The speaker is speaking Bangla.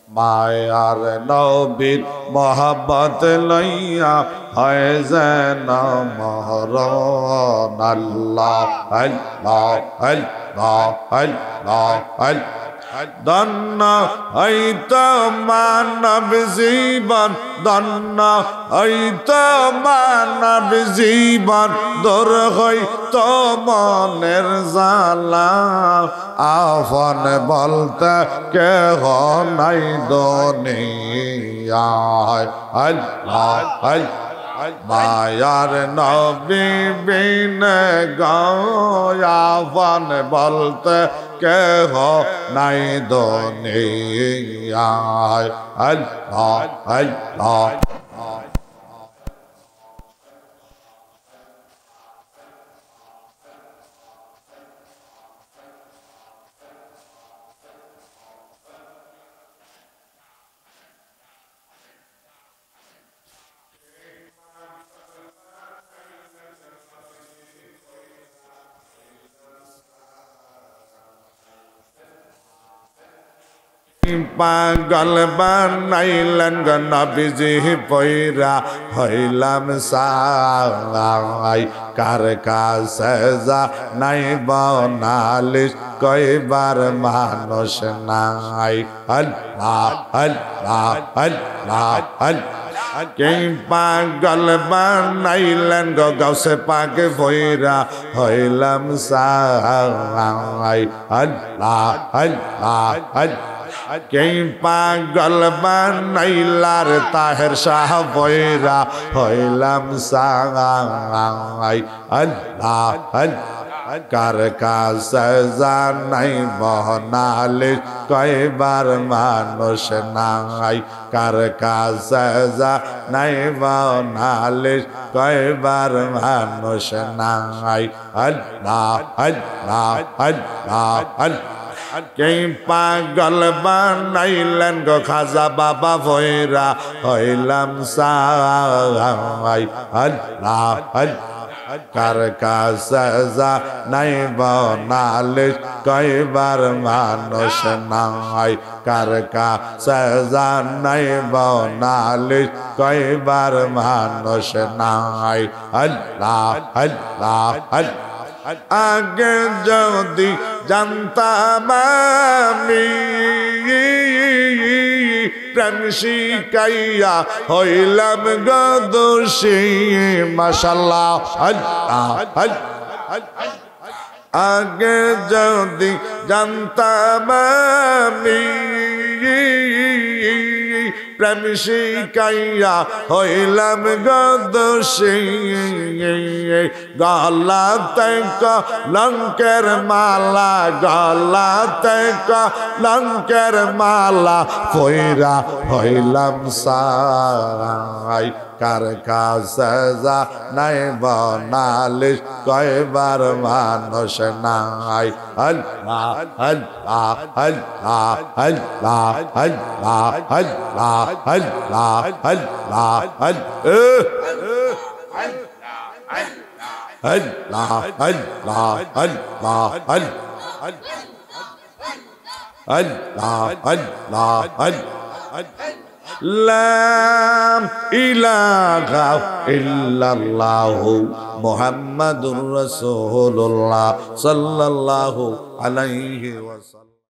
মায়ার নবীর মোহাব্বত লইয়া হয় যেন মরণ আল্লাহ আল্লাহ আল্লাহ আল্লাহ আল্লাহ ধন্য হইত মানব জীবন ধন্য হইত মানব জীবন দূর হইত মনের জ্বালা আপন বলতে কেহ নাই দুনিয়ায় আল্লাহ আল্লাহ মায়ার নবী বিনে আপন বলতে কেহ নাই দুনিয়ায় আল্লাহ আল্লাহ পাগল বানাইলেন গো নবীজি পয়রা হইলাম সাই কার কাছে যা নাই বনালিশ কইবার মানুষ নাই আল্লাহ আল্লাহ আল্লাহ আল্লাহ কে পাগল বানাইলেন গো গাউসে পাক ভৈরা হইলাম সাই আল্লাহ আল্লাহ আল্লাহ কে পাগল বানাইলার তাহের শাহ ভৈরা হইলাম সাই আল্লাহ আল্লাহ কার কাছে জানাই বনালিশ কইবার মানুষ নাই কার কাছে জানাই বনালিশ কইবার মানুষ নাই আল্লাহ আল্লাহ আল্লাহ আল্লাহ কে পাগল বানাইলেন গো খাজা বাবা ভৈরা হইলাম সাই আল্লাহ আল্লাহ কার কাছে জানাই বনালিশ কইবার মানুষ নাই কার কাছে জানাই বনালিশ কইবার মানুষ নাই আল্লাহ আল্লাহ আল্লাহ আগে যদি জানতাম আমি প্রেম শিখাইয়া হইলাম গো দোষী মাশাআল্লাহ আল্লাহ আগে যদি জানতাম আমি প্রেম শিখাইয়া হইলাম গো দোষী গলাতে কলঙ্কের মালা গলাতে কলঙ্কের মালা পয়রা হইলাম সাই কার কাছে জানাই বনালিশ কইবার মানুষ নাই আল্লাহ আল্লাহ আল্লাহ আল্লাহ আল্লাহ আল্লাহ আল্লাহ আল্লাহ আল্লাহ আল্লাহ আল্লাহ আল্লাহ আল্লাহ আল্লাহ লা ইলাহা ইল্লাল্লাহু মুহাম্মাদুর রাসূলুল্লাহ সাল্লাল্লাহু আলাইহি ওয়াসাল্লাম।